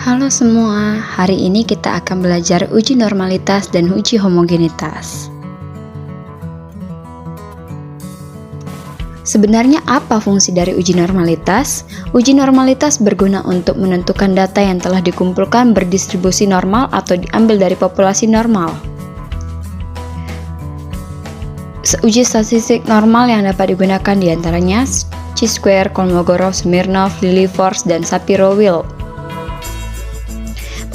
Halo semua, hari ini kita akan belajar uji normalitas dan uji homogenitas. Sebenarnya apa fungsi dari uji normalitas? Uji normalitas berguna untuk menentukan data yang telah dikumpulkan berdistribusi normal atau diambil dari populasi normal. Uji statistik normal yang dapat digunakan diantaranya chi-square, Kolmogorov, Smirnov, Lilliefors, dan Shapiro-Wilk.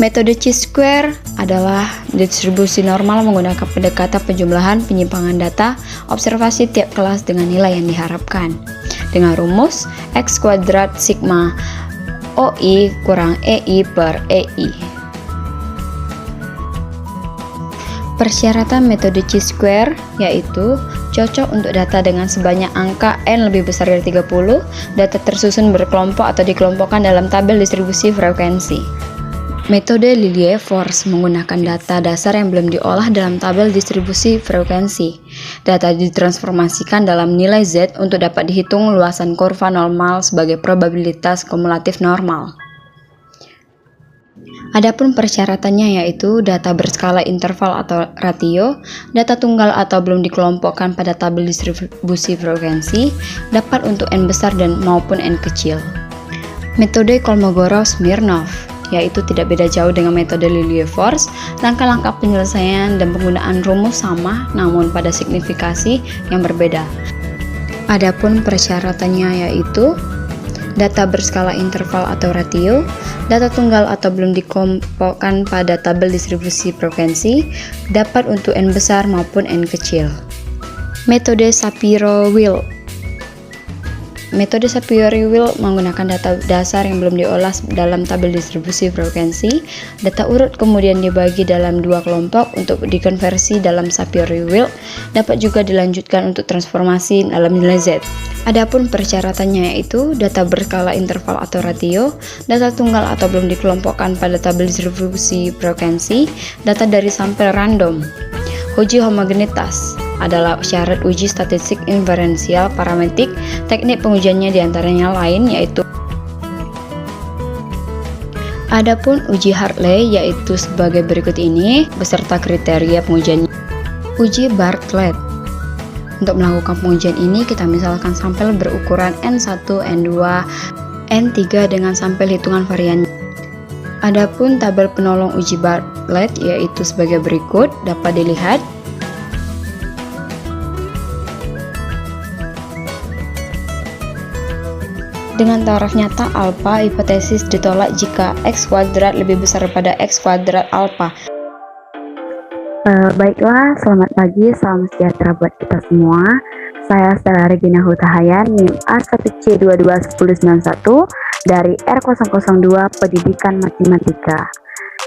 Metode chi-square adalah distribusi normal menggunakan pendekatan penjumlahan penyimpangan data observasi tiap kelas dengan nilai yang diharapkan. Dengan rumus X kuadrat sigma OI kurang EI per EI. Persyaratan metode chi-square yaitu cocok untuk data dengan sebanyak angka n lebih besar dari 30, data tersusun berkelompok atau dikelompokkan dalam tabel distribusi frekuensi. Metode Lilliefors menggunakan data dasar yang belum diolah dalam tabel distribusi frekuensi. Data ditransformasikan dalam nilai Z untuk dapat dihitung luasan kurva normal sebagai probabilitas kumulatif normal. Adapun persyaratannya yaitu data berskala interval atau ratio, data tunggal atau belum dikelompokkan pada tabel distribusi frekuensi, dapat untuk n besar dan maupun n kecil. Metode Kolmogorov-Smirnov yaitu tidak beda jauh dengan metode Lilliefors. Langkah-langkah penyelesaian dan penggunaan rumus sama, namun pada signifikasi yang berbeda. Adapun persyaratannya yaitu data berskala interval atau ratio, data tunggal atau belum dikelompokkan pada tabel distribusi frekuensi, dapat untuk n besar maupun n kecil. Metode Shapiro-Wilk. Metode Shapiro-Wilk menggunakan data dasar yang belum diolah dalam tabel distribusi frekuensi. Data urut kemudian dibagi dalam dua kelompok untuk dikonversi dalam Shapiro-Wilk, dapat juga dilanjutkan untuk transformasi dalam nilai Z. Adapun persyaratannya yaitu data berskala interval atau ratio, data tunggal atau belum dikelompokkan pada tabel distribusi frekuensi, data dari sampel random. Uji homogenitas adalah syarat uji statistik inferensial parametrik. Teknik pengujiannya diantaranya lain yaitu adapun uji Hartley yaitu sebagai berikut ini beserta kriteria pengujiannya. Uji Bartlett. Untuk melakukan pengujian ini kita misalkan sampel berukuran N1, N2, N3 dengan sampel hitungan varian. Adapun tabel penolong uji Bartlett yaitu sebagai berikut, dapat dilihat. Dengan taraf nyata alfa, hipotesis ditolak jika X kuadrat lebih besar daripada X kuadrat alfa. Baiklah, selamat pagi, salam sejahtera buat kita semua. Saya Stella Regina Hutahayan, NIM A1C221091 dari R002 Pendidikan Matematika.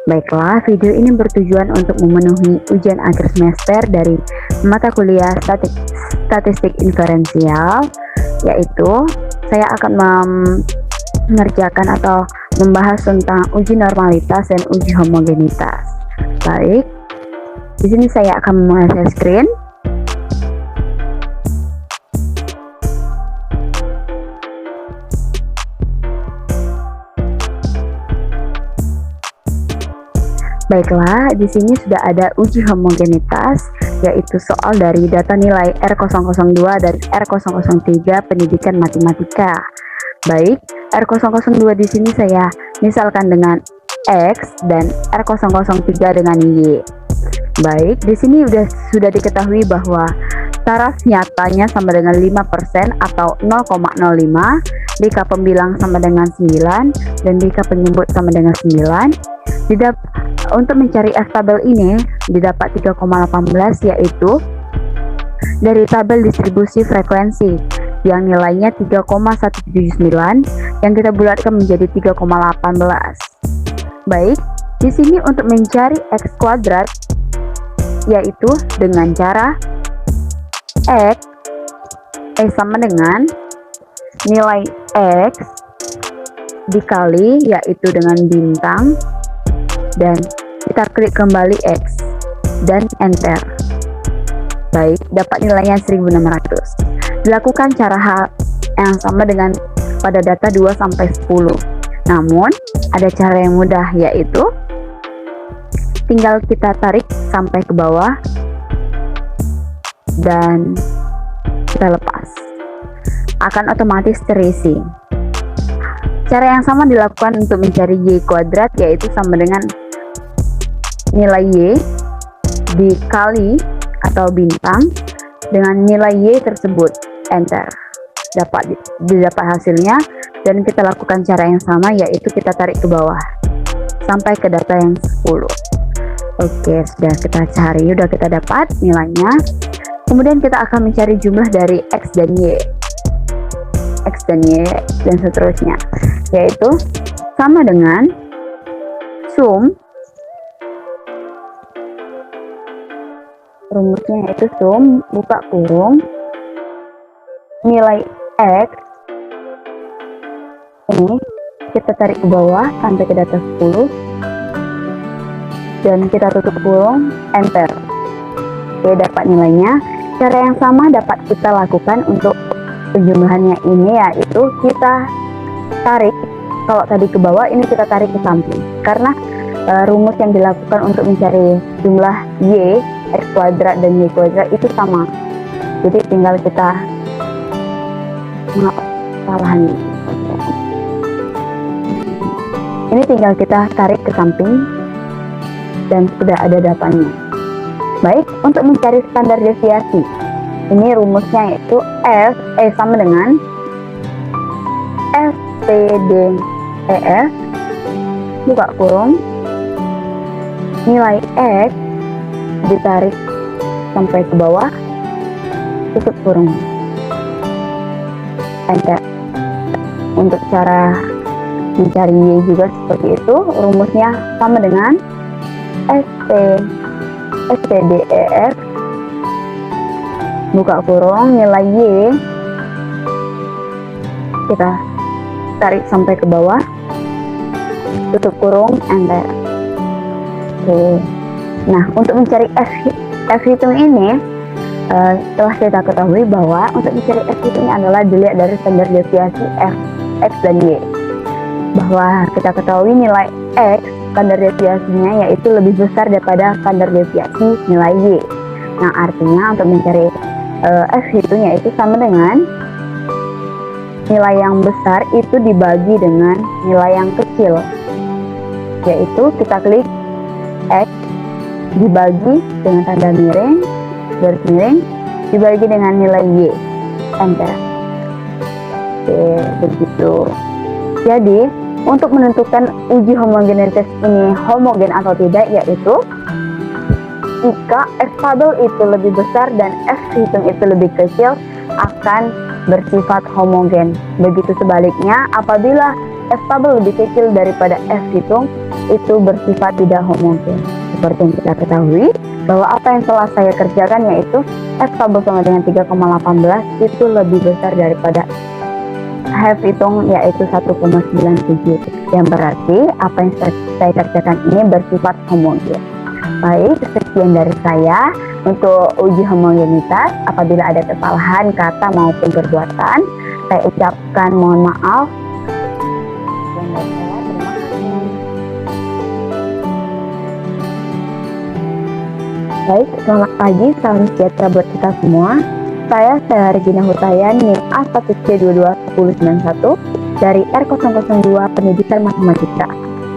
Baiklah, video ini bertujuan untuk memenuhi ujian akhir semester dari mata kuliah statistik inferensial, yaitu saya akan mengerjakan atau membahas tentang uji normalitas dan uji homogenitas. Baik, di sini saya akan memulai share screen. Baiklah, di sini sudah ada uji homogenitas, yaitu soal dari data nilai R002 dan R003 Pendidikan Matematika. Baik, R002 di sini saya misalkan dengan X dan R003 dengan Y. Baik, di sini sudah diketahui bahwa taraf nyatanya sama dengan 5% atau 0,05, jika pembilang sama dengan 9 dan jika penyebut sama dengan 9. Untuk mencari F tabel ini didapat 3,18 yaitu dari tabel distribusi frekuensi yang nilainya 3,179 yang kita bulatkan menjadi 3,18. Baik, di sini untuk mencari X kuadrat yaitu dengan cara X sama dengan nilai X dikali yaitu dengan bintang, dan kita klik kembali X dan enter. Baik, dapat nilainya 1600. Dilakukan cara hal yang sama dengan pada data 2 sampai 10. Namun, ada cara yang mudah, yaitu tinggal kita tarik sampai ke bawah dan kita lepas. Akan otomatis terisi. Cara yang sama dilakukan untuk mencari Y kuadrat, yaitu sama dengan nilai Y dikali atau bintang dengan nilai Y tersebut. Enter. Didapat hasilnya, dan kita lakukan cara yang sama, yaitu kita tarik ke bawah sampai ke data yang 10. Oke, sudah kita cari, sudah kita dapat nilainya. Kemudian kita akan mencari jumlah dari X dan Y dan seterusnya, yaitu sama dengan sum, rumusnya yaitu sum buka kurung nilai X ini kita tarik ke bawah sampai ke data 10 dan kita tutup kurung, enter. Oke, dapat nilainya. Cara yang sama dapat kita lakukan untuk penjumlahannya ini, yaitu kita tarik, kalau tadi ke bawah, ini kita tarik ke samping, karena rumus yang dilakukan untuk mencari jumlah Y, X kuadrat dan Y kuadrat itu sama. Jadi tinggal kita ini tinggal kita tarik ke samping dan sudah ada datanya. Baik, untuk mencari standar deviasi, ini rumusnya yaitu sama dengan SPDEF buka kurung nilai X ditarik sampai ke bawah, tutup kurung, enter. Untuk cara mencari Y juga seperti itu, rumusnya sama dengan SPDEF buka kurung nilai Y kita tarik sampai ke bawah, tutup kurung, enter. Oke. Nah, untuk mencari F hitung ini telah kita ketahui bahwa untuk mencari F hitung adalah dilihat dari standar deviasi F, X dan Y. Bahwa kita ketahui nilai X standar deviasinya yaitu lebih besar daripada standar deviasi nilai Y. Nah, artinya untuk mencari F hitung yaitu sama dengan nilai yang besar itu dibagi dengan nilai yang kecil, yaitu kita klik X dibagi dengan tanda miring, garis miring, dibagi dengan nilai Y, enter. Oke, begitu. Jadi untuk menentukan uji homogenitas ini homogen atau tidak, yaitu jika F tabel itu lebih besar dan F hitung itu lebih kecil akan bersifat homogen. Begitu sebaliknya, apabila F tabel lebih kecil daripada F hitung itu bersifat tidak homogen. Seperti yang kita ketahui bahwa apa yang telah saya kerjakan yaitu F tabel sama dengan 3,18 itu lebih besar daripada F hitung yaitu 1,97, yang berarti apa yang saya kerjakan ini bersifat homogen. Baik, sekian dari saya untuk uji homogenitas. Apabila ada kesalahan kata maupun perbuatan, saya ucapkan mohon maaf. Baik, selamat pagi, salam sejahtera buat kita semua. Saya Regina Hutayan, NIM A1C221091 dari R002 Pendidikan Matematika.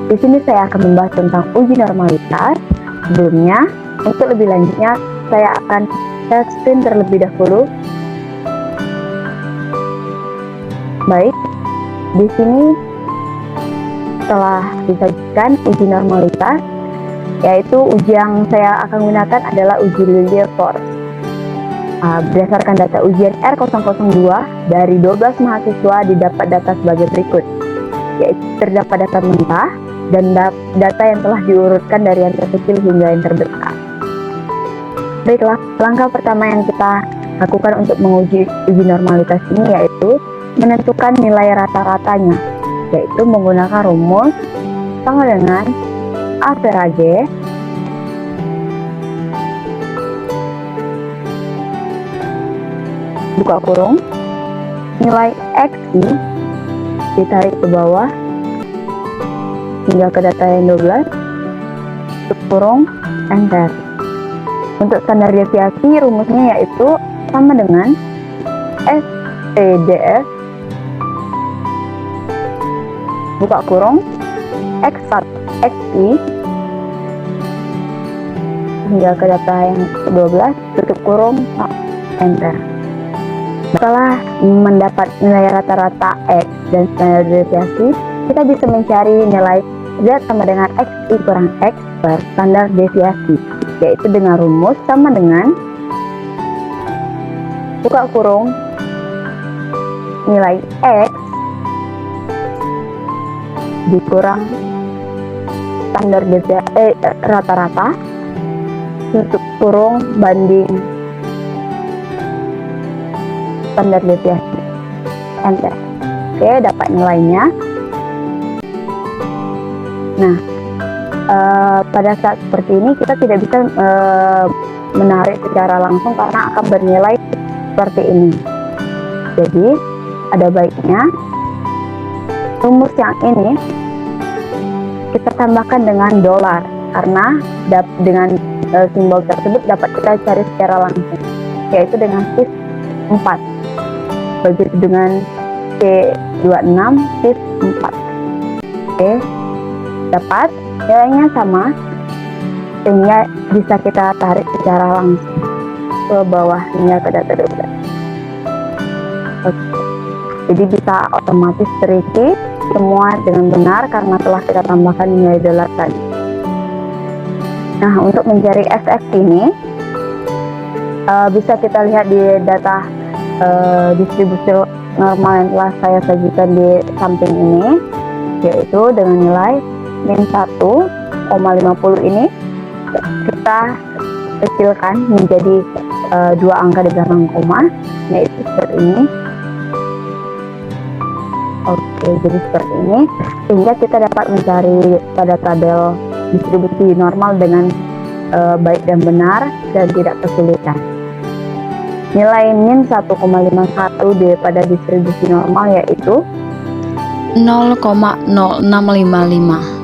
Di sini saya akan membahas tentang uji normalitas. Sebelumnya, untuk lebih lanjutnya, saya akan share screen terlebih dahulu. Baik, di sini telah disajikan uji normalitas, yaitu uji yang saya akan gunakan adalah uji Lilliefors. Berdasarkan data ujian R002 dari 12 mahasiswa didapat data sebagai berikut, yaitu terdapat data mentah dan data yang telah diurutkan dari yang terkecil hingga yang terbesar. Baiklah, langkah pertama yang kita lakukan untuk menguji uji normalitas ini yaitu menentukan nilai rata-ratanya, yaitu menggunakan rumus sama dengan average buka kurung nilai XI ditarik ke bawah hingga ke data yang 12, tutup kurung, enter. Untuk standar deviasi rumusnya yaitu sama dengan STDS buka kurung X1 XI hingga ke data yang 12, tutup kurung, enter. Setelah mendapat nilai rata-rata X dan standar deviasi, kita bisa mencari nilai Z sama dengan XI kurang X per standar deviasi, yaitu dengan rumus sama dengan buka kurung nilai X dikurang standar deviasi rata-rata tutup kurung banding standar deviasi, enter. Oke, dapat nilainya. Nah, pada saat seperti ini kita tidak bisa menarik secara langsung karena akan bernilai seperti ini. Jadi ada baiknya rumus yang ini kita tambahkan dengan dolar, karena dengan simbol tersebut dapat kita cari secara langsung, yaitu dengan shift 4, begitu dengan C26 shift 4. Oke, dapat nilainya sama, sehingga bisa kita tarik secara langsung ke bawah hingga ke data 12. Oke. Jadi bisa otomatis terisi semua dengan benar karena telah kita tambahkan nilai dolar tadi. Nah, untuk mencari FX ini bisa kita lihat di data distribusi normal yang telah saya sajikan di samping ini, yaitu dengan nilai min 1,50 ini kita kecilkan menjadi dua angka di belakang koma, yaitu seperti ini. Oke, jadi seperti ini, sehingga kita dapat mencari pada tabel distribusi normal dengan baik dan benar dan tidak kesulitan. Nilai min 1,51 pada distribusi normal yaitu 0,0655.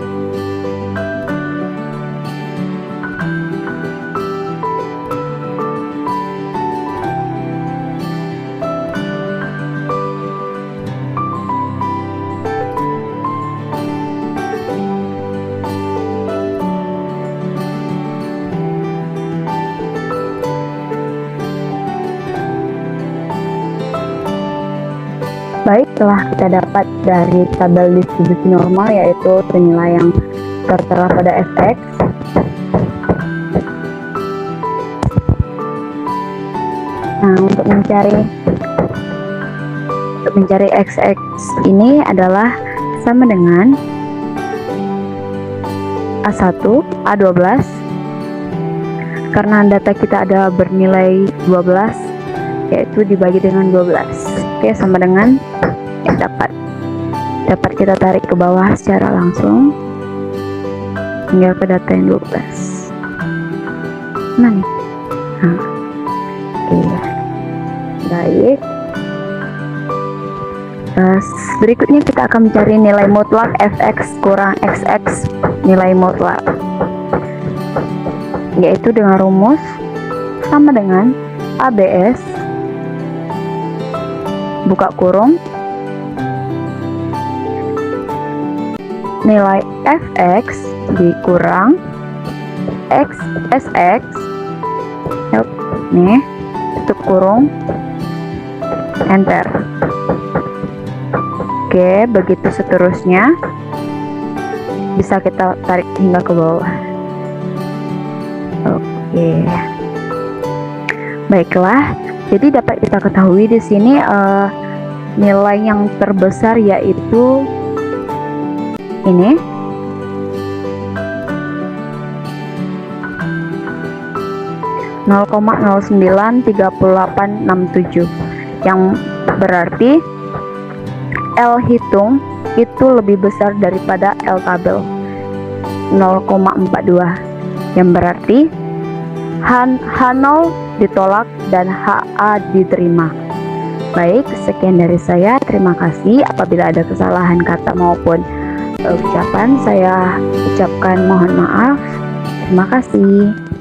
Baik, telah kita dapat dari tabel distribusi normal yaitu nilai yang tertera pada FX. Nah, untuk mencari XX ini adalah sama dengan A1, A12, karena data kita ada bernilai 12, yaitu dibagi dengan 12. Oke, sama dengan dapat kita tarik ke bawah secara langsung hingga ke data yang 12. Nah nih. Nah, oke. Baik. Berikutnya kita akan mencari nilai mutlak FX kurang XX nilai mutlak, yaitu dengan rumus sama dengan ABS buka kurung nilai FX dikurang XSX nih, tutup kurung, enter. Oke, begitu seterusnya bisa kita tarik hingga ke bawah. Oke, baiklah. Jadi dapat kita ketahui di sini nilai yang terbesar yaitu ini, (0,093867), yang berarti L hitung itu lebih besar daripada L tabel 0,42, yang berarti H0 ditolak dan HA diterima. Baik, sekian dari saya. Terima kasih. Apabila ada kesalahan kata maupun ucapan, saya ucapkan mohon maaf. Terima kasih.